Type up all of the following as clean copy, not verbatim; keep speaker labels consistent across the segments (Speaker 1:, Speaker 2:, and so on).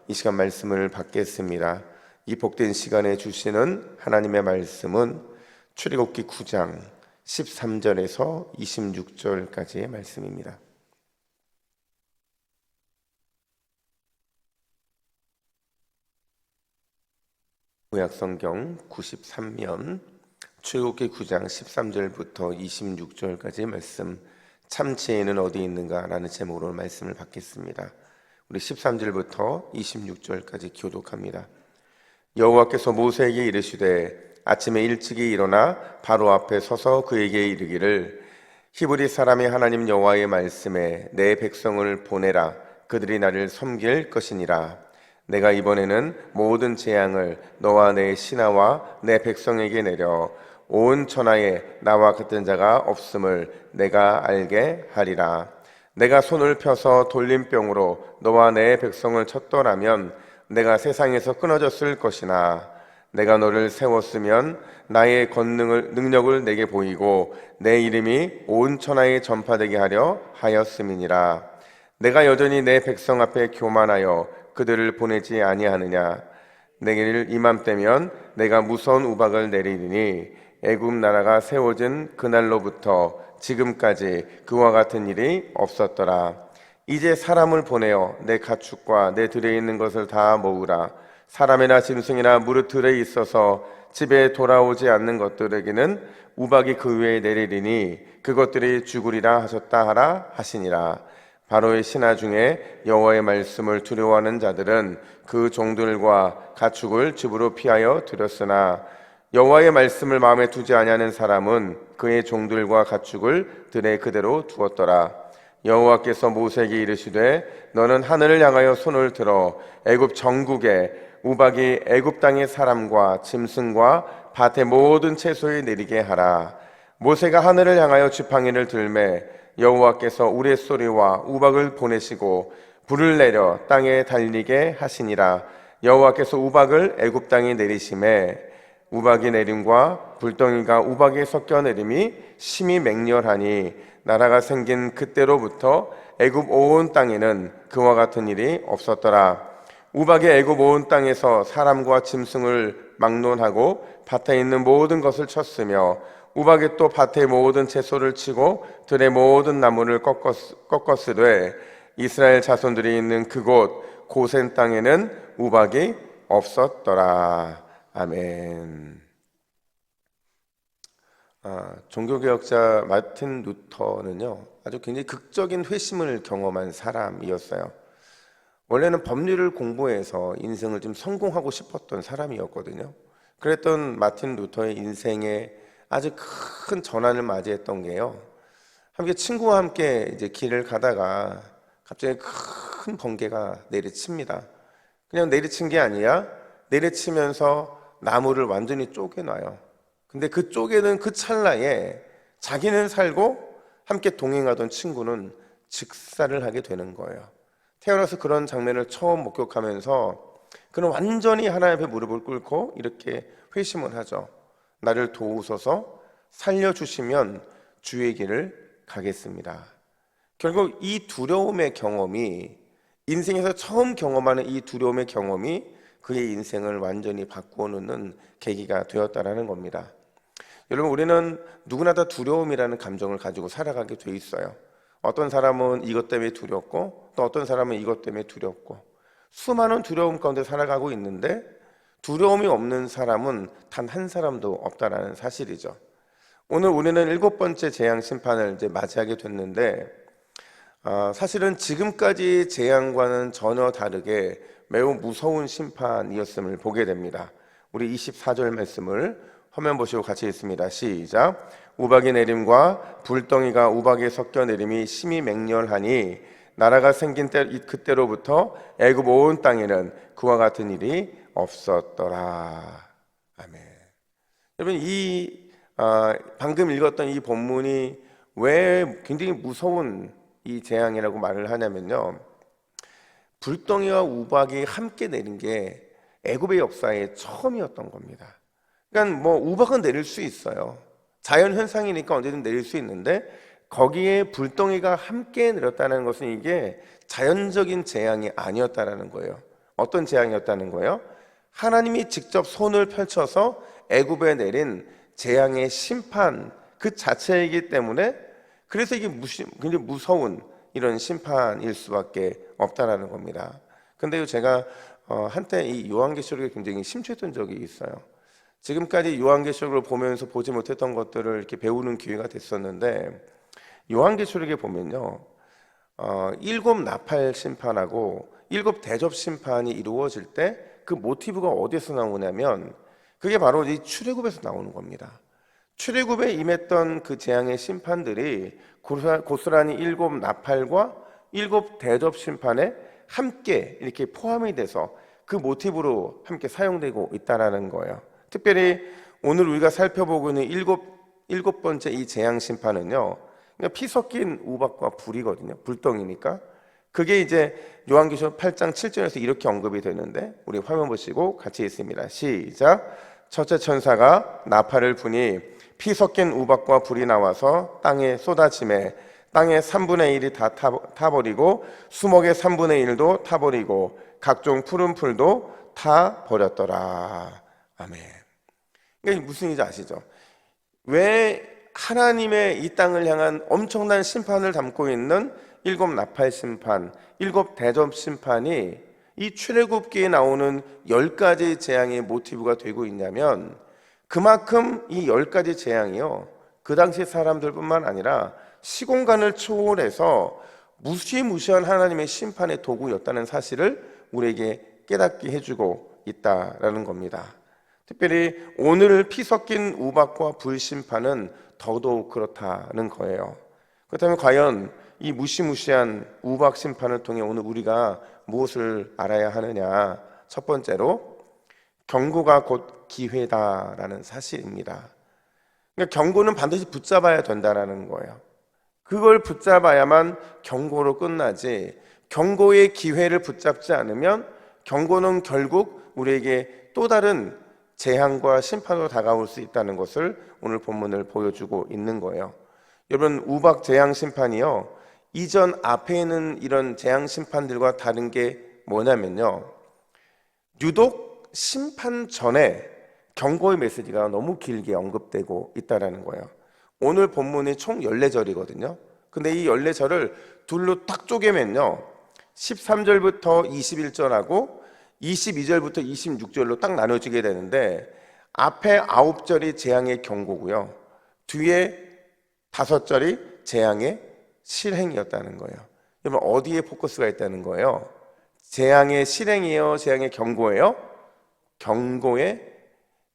Speaker 1: 이 시간 말씀을 받겠습니다. 이 복된 시간에 주시는 하나님의 말씀은 출애굽기 9장 13절에서 26절까지의 말씀입니다. 구약성경 93면 출애굽기 9장 13절부터 26절까지의 말씀, 참 지혜는 어디 있는가 라는 제목으로 말씀을 받겠습니다. 우리 13절부터 26절까지 교독합니다. 여호와께서 모세에게 이르시되 아침에 일찍이 일어나 바로 앞에 서서 그에게 이르기를 히브리 사람의 하나님 여호와의 말씀에 내 백성을 보내라. 그들이 나를 섬길 것이니라. 내가 이번에는 모든 재앙을 너와 내 신하와 내 백성에게 내려 온 천하에 나와 같은 자가 없음을 내가 알게 하리라. 내가 손을 펴서 돌림병으로 너와 내 백성을 쳤더라면 내가 세상에서 끊어졌을 것이나 내가 너를 세웠으면 나의 능력을 내게 보이고 내 이름이 온 천하에 전파되게 하려 하였음이니라. 내가 여전히 내 백성 앞에 교만하여 그들을 보내지 아니하느냐. 내일 이맘때면 내가 무서운 우박을 내리리니 애굽 나라가 세워진 그날로부터 지금까지 그와 같은 일이 없었더라. 이제 사람을 보내어 내 가축과 내 들에 있는 것을 다 모으라. 사람이나 짐승이나 무릇 들에 있어서 집에 돌아오지 않는 것들에게는 우박이 그 위에 내리리니 그것들이 죽으리라 하셨다 하라 하시니라. 바로의 신하 중에 여호와의 말씀을 두려워하는 자들은 그 종들과 가축을 집으로 피하여 들였으나 여호와의 말씀을 마음에 두지 아니하는 사람은 그의 종들과 가축을 들에 그대로 두었더라. 여호와께서 모세에게 이르시되 너는 하늘을 향하여 손을 들어 애굽 전국에 우박이 애굽 땅의 사람과 짐승과 밭의 모든 채소에 내리게 하라. 모세가 하늘을 향하여 지팡이를 들매 여호와께서 우레소리와 우박을 보내시고 불을 내려 땅에 달리게 하시니라. 여호와께서 우박을 애굽 땅에 내리심에 우박이 내림과 불덩이가 우박에 섞여 내림이 심히 맹렬하니 나라가 생긴 그때로부터 애굽 온 땅에는 그와 같은 일이 없었더라. 우박이 애굽 온 땅에서 사람과 짐승을 막론하고 밭에 있는 모든 것을 쳤으며 우박이 또 밭의 모든 채소를 치고 들의 모든 나무를 꺾었으되 이스라엘 자손들이 있는 그곳 고센 땅에는 우박이 없었더라. 아멘. 종교개혁자 마틴 루터는요, 아주 굉장히 극적인 회심을 경험한 사람이었어요. 원래는 법률을 공부해서 인생을 좀 성공하고 싶었던 사람이었거든요. 그랬던 마틴 루터의 인생에 아주 큰 전환을 맞이했던 게요, 함께 친구와 함께 이제 길을 가다가 갑자기 큰 번개가 내리칩니다. 그냥 내리친 게 아니라 내리치면서 나무를 완전히 쪼개놔요. 근데 그 쪼개는 그 찰나에 자기는 살고 함께 동행하던 친구는 직사를 하게 되는 거예요. 태어나서 그런 장면을 처음 목격하면서 그는 완전히 하나님 앞에 무릎을 꿇고 이렇게 회심을 하죠. 나를 도우소서, 살려주시면 주의 길을 가겠습니다. 결국 이 두려움의 경험이, 인생에서 처음 경험하는 이 두려움의 경험이 그의 인생을 완전히 바꾸어 놓는 계기가 되었다라는 겁니다. 여러분, 우리는 누구나 다 두려움이라는 감정을 가지고 살아가게 돼 있어요. 어떤 사람은 이것 때문에 두렵고 또 어떤 사람은 이것 때문에 두렵고, 수많은 두려움 가운데 살아가고 있는데 두려움이 없는 사람은 단 한 사람도 없다라는 사실이죠. 오늘 우리는 7번째 재앙 심판을 이제 맞이하게 됐는데, 사실은 지금까지 재앙과는 전혀 다르게 매우 무서운 심판이었음을 보게 됩니다. 우리 24절 말씀을 화면 보시고 같이 읽습니다. 시작. 우박이 내림과 불덩이가 우박에 섞여 내림이 심히 맹렬하니 나라가 생긴 때 그때로부터 애굽 온 땅에는 그와 같은 일이 없었더라. 아멘. 여러분, 방금 읽었던 이 본문이 왜 굉장히 무서운 이 재앙이라고 말을 하냐면요, 불덩이와 우박이 함께 내린 게 애굽의 역사의 처음이었던 겁니다. 그러니까 뭐 우박은 내릴 수 있어요. 자연 현상이니까 언제든 내릴 수 있는데, 거기에 불덩이가 함께 내렸다는 것은 이게 자연적인 재앙이 아니었다라는 거예요. 어떤 재앙이었다는 거예요? 하나님이 직접 손을 펼쳐서 애굽에 내린 재앙의 심판 그 자체이기 때문에, 그래서 이게 굉장히 무서운 이런 심판일 수밖에 없다라는 겁니다. 근데요, 제가 한때 이 요한계시록에 굉장히 심취했던 적이 있어요. 지금까지 요한계시록을 보면서 보지 못했던 것들을 이렇게 배우는 기회가 됐었는데, 요한계시록에 보면요, 일곱 나팔 심판하고 일곱 대접 심판이 이루어질 때 그 모티브가 어디에서 나오냐면, 그게 바로 이 출애굽에서 나오는 겁니다. 출애굽에 임했던 그 재앙의 심판들이 고스란히 일곱 나팔과 일곱 대접 심판에 함께 이렇게 포함이 돼서 그 모티브로 함께 사용되고 있다라는 거예요. 특별히 오늘 우리가 살펴보고 있는 일곱 번째 이 재앙 심판은요, 그러니까 피 섞인 우박과 불이거든요. 불덩이니까. 그게 이제 요한계시록 8장 7절에서 이렇게 언급이 되는데, 우리 화면 보시고 같이 읽습니다. 시작. 첫째 천사가 나팔을 부니 피 섞인 우박과 불이 나와서 땅에 쏟아지매 땅의 3분의 1이 다 타버리고 수목의 3분의 1도 타버리고 각종 푸른 풀도 타버렸더라. 아멘. 이게 무슨 일인지 아시죠? 왜 하나님의 이 땅을 향한 엄청난 심판을 담고 있는 일곱 나팔 심판, 일곱 대접 심판이 이 출애굽기에 나오는 10가지 재앙의 모티브가 되고 있냐면, 그만큼 이 10가지 재앙이요, 그 당시 사람들뿐만 아니라 시공간을 초월해서 무시무시한 하나님의 심판의 도구였다는 사실을 우리에게 깨닫게 해주고 있다라는 겁니다. 특별히 오늘 피 섞인 우박과 불 심판은 더더욱 그렇다는 거예요. 그렇다면 과연 이 무시무시한 우박 심판을 통해 오늘 우리가 무엇을 알아야 하느냐? 첫 번째로, 경고가 곧 기회다라는 사실입니다. 그러니까 경고는 반드시 붙잡아야 된다라는 거예요. 그걸 붙잡아야만 경고로 끝나지, 경고의 기회를 붙잡지 않으면 경고는 결국 우리에게 또 다른 재앙과 심판으로 다가올 수 있다는 것을 오늘 본문을 보여주고 있는 거예요. 여러분, 우박 재앙 심판이요, 이전 앞에 있는 이런 재앙 심판들과 다른 게 뭐냐면요, 유독 심판 전에 경고의 메시지가 너무 길게 언급되고 있다는 거예요. 오늘 본문이 총 14절이거든요. 근데 이 14절을 둘로 딱 쪼개면요, 13절부터 21절하고 22절부터 26절로 딱 나눠지게 되는데, 앞에 9절이 재앙의 경고고요, 뒤에 5절이 재앙의 실행이었다는 거예요. 여러분, 어디에 포커스가 있다는 거예요? 재앙의 실행이에요? 재앙의 경고예요? 경고에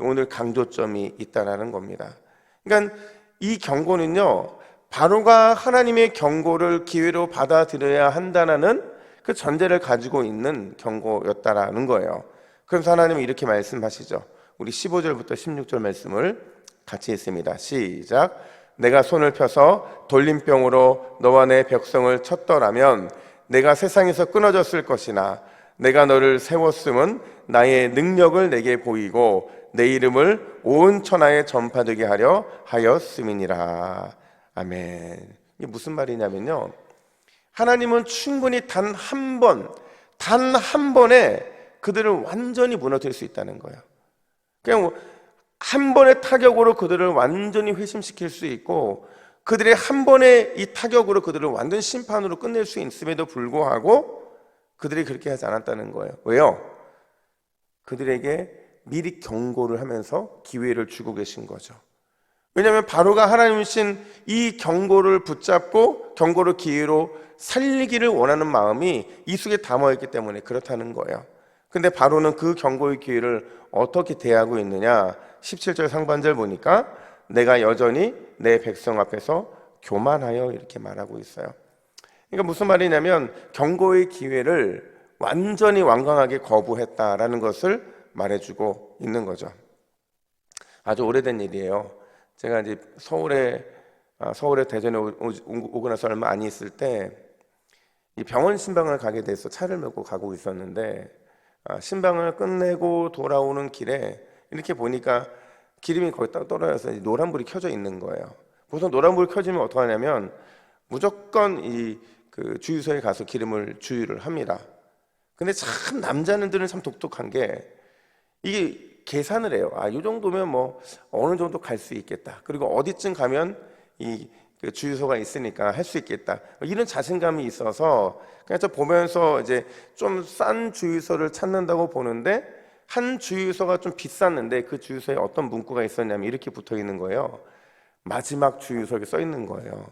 Speaker 1: 오늘 강조점이 있다는 겁니다. 그러니까 이 경고는요, 바로가 하나님의 경고를 기회로 받아들여야 한다는 그 전제를 가지고 있는 경고였다라는 거예요. 그래서 하나님은 이렇게 말씀하시죠. 우리 15절부터 16절 말씀을 같이 읽습니다. 시작. 내가 손을 펴서 돌림병으로 너와 내 백성을 쳤더라면 내가 세상에서 끊어졌을 것이나 내가 너를 세웠음은 나의 능력을 내게 보이고 내 이름을 온 천하에 전파되게 하려 하였음이니라. 아멘. 이게 무슨 말이냐면요, 하나님은 충분히 단 한 번에 그들을 완전히 무너뜨릴 수 있다는 거예요. 그냥 한 번의 타격으로 그들을 완전히 회심시킬 수 있고, 그들의 한 번의 이 타격으로 그들을 완전 심판으로 끝낼 수 있음에도 불구하고 그들이 그렇게 하지 않았다는 거예요. 왜요? 그들에게 미리 경고를 하면서 기회를 주고 계신 거죠. 왜냐하면 바로가 하나님이신 이 경고를 붙잡고 경고를 기회로 살리기를 원하는 마음이 이 속에 담아있기 때문에 그렇다는 거예요. 근데 바로는 그 경고의 기회를 어떻게 대하고 있느냐? 17절 상반절 보니까 내가 여전히 내 백성 앞에서 교만하여 이렇게 말하고 있어요. 그러니까 무슨 말이냐면 경고의 기회를 완전히 완강하게 거부했다라는 것을 말해주고 있는 거죠. 아주 오래된 일이에요. 제가 이제 서울에 대전에 오고 나서 얼마 안 있을 때 이 병원 신방을 가게 돼서 차를 메고 가고 있었는데, 신방을 끝내고 돌아오는 길에 이렇게 보니까 기름이 거의 딱 떨어져서 노란불이 켜져 있는 거예요. 보통 노란불이 켜지면 어떻게 하냐면 무조건 그 주유소에 가서 기름을 주유를 합니다. 근데 참 남자들은 참 독특한 게 이게 계산을 해요. 이 정도면 뭐 어느 정도 갈 수 있겠다. 그리고 어디쯤 가면 그 주유소가 있으니까 할 수 있겠다. 이런 자신감이 있어서 그냥 저 보면서 이제 좀 싼 주유소를 찾는다고 보는데 한 주유소가 좀 비쌌는데 그 주유소에 어떤 문구가 있었냐면 이렇게 붙어 있는 거예요. 마지막 주유소 이렇게 써 있는 거예요.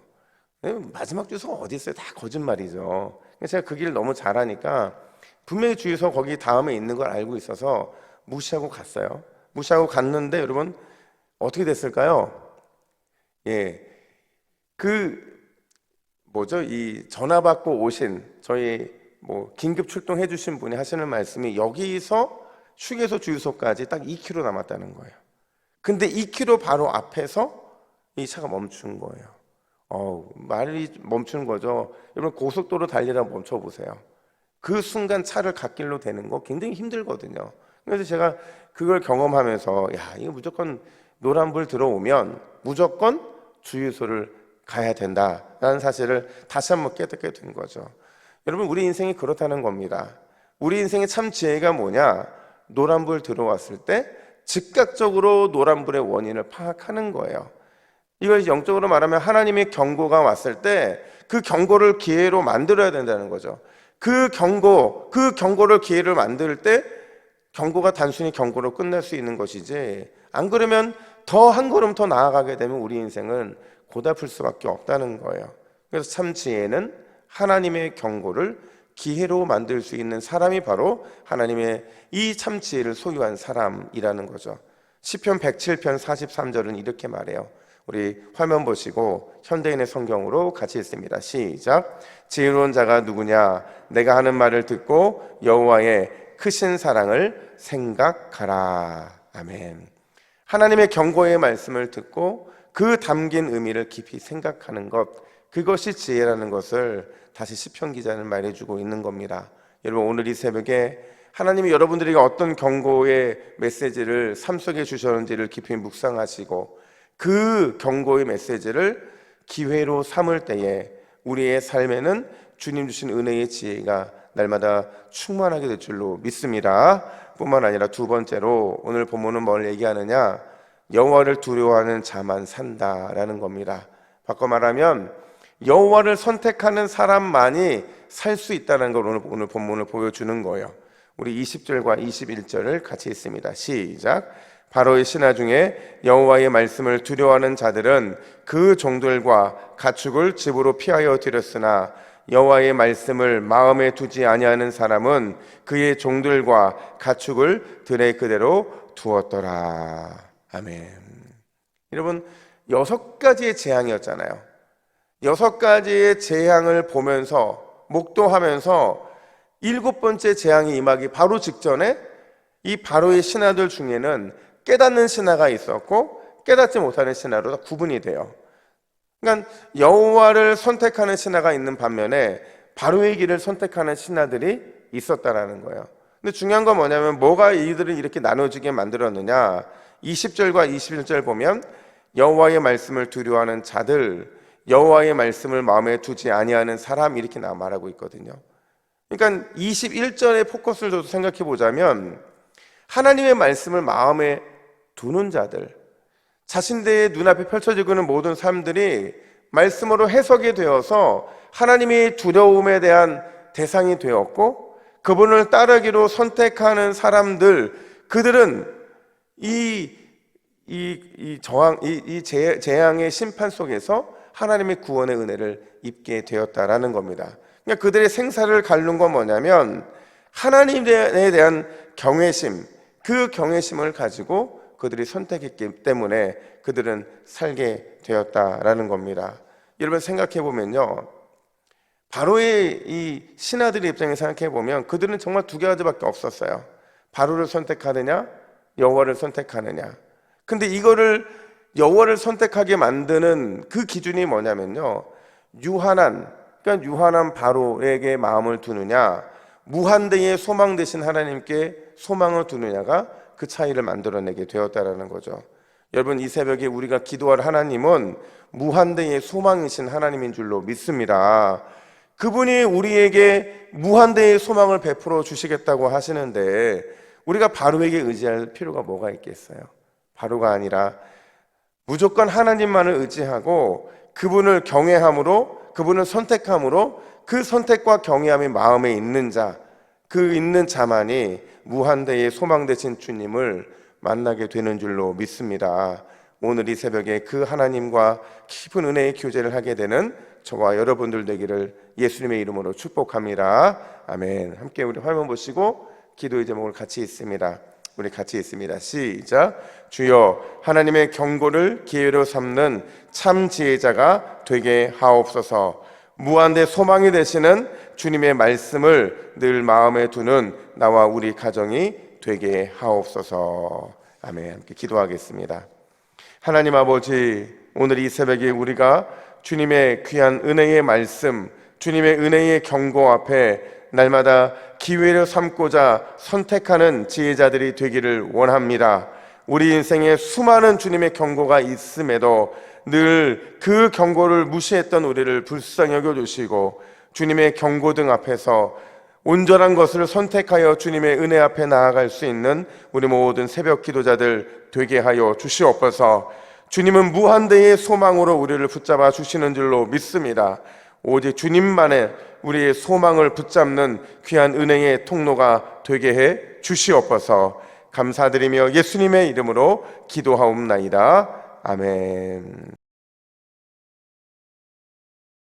Speaker 1: 마지막 주유소가 어디 있어요? 다 거짓말이죠. 제가 그 길을 너무 잘하니까 분명히 주유소 거기 다음에 있는 걸 알고 있어서 무시하고 갔어요. 무시하고 갔는데 여러분 어떻게 됐을까요? 예, 그 뭐죠? 이 전화 받고 오신 저희 뭐 긴급 출동해 주신 분이 하시는 말씀이 여기서 휴게소 주유소까지 딱 2km 남았다는 거예요. 근데 2km 바로 앞에서 이 차가 멈춘 거예요. 말이 멈추는 거죠. 여러분 고속도로 달리다 멈춰 보세요. 그 순간 차를 갓길로 대는 거 굉장히 힘들거든요. 그래서 제가 그걸 경험하면서 이거 무조건 노란불 들어오면 무조건 주유소를 가야 된다라는 사실을 다시 한번 깨닫게 된 거죠. 여러분 우리 인생이 그렇다는 겁니다. 우리 인생의 참 지혜가 뭐냐? 노란불 들어왔을 때 즉각적으로 노란불의 원인을 파악하는 거예요. 이걸 영적으로 말하면 하나님의 경고가 왔을 때 그 경고를 기회로 만들어야 된다는 거죠. 그 경고를 기회를 만들 때 경고가 단순히 경고로 끝날 수 있는 것이지, 안 그러면 더 한 걸음 더 나아가게 되면 우리 인생은 고달플 수밖에 없다는 거예요. 그래서 참 지혜는 하나님의 경고를 기회로 만들 수 있는 사람이 바로 하나님의 이 참 지혜를 소유한 사람이라는 거죠. 시편 107편 43절은 이렇게 말해요. 우리 화면 보시고 현대인의 성경으로 같이 읽습니다. 시작. 지혜로운 자가 누구냐? 내가 하는 말을 듣고 여호와의 크신 사랑을 생각하라. 아멘. 하나님의 경고의 말씀을 듣고 그 담긴 의미를 깊이 생각하는 것, 그것이 지혜라는 것을 다시 시편 기자는 말해주고 있는 겁니다. 여러분 오늘 이 새벽에 하나님이 여러분들에게 어떤 경고의 메시지를 삶 속에 주셨는지를 깊이 묵상하시고 그 경고의 메시지를 기회로 삼을 때에 우리의 삶에는 주님 주신 은혜의 지혜가 날마다 충만하게 될 줄로 믿습니다. 뿐만 아니라 두 번째로 오늘 본문은 뭘 얘기하느냐? 여호와를 두려워하는 자만 산다라는 겁니다. 바꿔 말하면 여호와를 선택하는 사람만이 살 수 있다는 걸 오늘 본문을 보여주는 거예요. 우리 20절과 21절을 같이 읽습니다. 시작. 바로의 신하 중에 여호와의 말씀을 두려워하는 자들은 그 종들과 가축을 집으로 피하여 들였으나 여호와의 말씀을 마음에 두지 아니하는 사람은 그의 종들과 가축을 들에 그대로 두었더라. 아멘. 여러분 6가지의 재앙이었잖아요. 6가지의 재앙을 보면서 목도하면서 7번째 재앙이 임하기 바로 직전에 이 바로의 신하들 중에는 깨닫는 신하가 있었고 깨닫지 못하는 신하로 다 구분이 돼요. 그러니까 여호와를 선택하는 신하가 있는 반면에 바로의 길을 선택하는 신하들이 있었다라는 거예요. 근데 중요한 건 뭐냐면 뭐가 이들을 이렇게 나눠지게 만들었느냐? 20절과 21절 보면 여호와의 말씀을 두려워하는 자들, 여호와의 말씀을 마음에 두지 아니하는 사람 이렇게 말하고 있거든요. 그러니까 21절의 포커스를 좀 생각해 보자면 하나님의 말씀을 마음에 두는 자들, 자신들의 눈앞에 펼쳐지고 있는 모든 삶들이 말씀으로 해석이 되어서 하나님의 두려움에 대한 대상이 되었고 그분을 따르기로 선택하는 사람들, 그들은 이 재앙의 심판 속에서 하나님의 구원의 은혜를 입게 되었다라는 겁니다. 그러니까 그들의 생사를 가른 건 뭐냐면 하나님에 대한 경외심, 그 경외심을 가지고 그들이 선택했기 때문에 그들은 살게 되었다라는 겁니다. 여러분 생각해 보면요, 바로의 이 신하들의 입장에 생각해 보면 그들은 정말 두 가지밖에 없었어요. 바로를 선택하느냐, 여호와를 선택하느냐. 근데 이거를 여호와를 선택하게 만드는 그 기준이 뭐냐면요, 그러니까 유한한 바로에게 마음을 두느냐, 무한대의 소망 되신 하나님께 소망을 두느냐가 그 차이를 만들어내게 되었다라는 거죠. 여러분 이 새벽에 우리가 기도할 하나님은 무한대의 소망이신 하나님인 줄로 믿습니다. 그분이 우리에게 무한대의 소망을 베풀어 주시겠다고 하시는데 우리가 바로에게 의지할 필요가 뭐가 있겠어요? 바로가 아니라 무조건 하나님만을 의지하고 그분을 경외함으로, 그분을 선택함으로 그 선택과 경외함이 마음에 있는 자, 그 있는 자만이 무한대의 소망 되신 주님을 만나게 되는 줄로 믿습니다. 오늘 이 새벽에 그 하나님과 깊은 은혜의 교제를 하게 되는 저와 여러분들 되기를 예수님의 이름으로 축복합니다. 아멘. 함께 우리 화면 보시고 기도의 제목을 같이 읽습니다. 우리 같이 읽습니다. 시작. 주여, 하나님의 경고를 기회로 삼는 참 지혜자가 되게 하옵소서. 무한대 소망이 되시는 주님의 말씀을 늘 마음에 두는 나와 우리 가정이 되게 하옵소서. 아멘. 함께 기도하겠습니다. 하나님 아버지, 오늘 이 새벽에 우리가 주님의 귀한 은혜의 말씀, 주님의 은혜의 경고 앞에 날마다 기회를 삼고자 선택하는 지혜자들이 되기를 원합니다. 우리 인생에 수많은 주님의 경고가 있음에도 늘 그 경고를 무시했던 우리를 불쌍히 여겨주시고 주님의 경고 등 앞에서 온전한 것을 선택하여 주님의 은혜 앞에 나아갈 수 있는 우리 모든 새벽 기도자들 되게 하여 주시옵소서. 주님은 무한대의 소망으로 우리를 붙잡아 주시는 줄로 믿습니다. 오직 주님만의 우리의 소망을 붙잡는 귀한 은혜의 통로가 되게 해 주시옵소서. 감사드리며 예수님의 이름으로 기도하옵나이다. 아멘.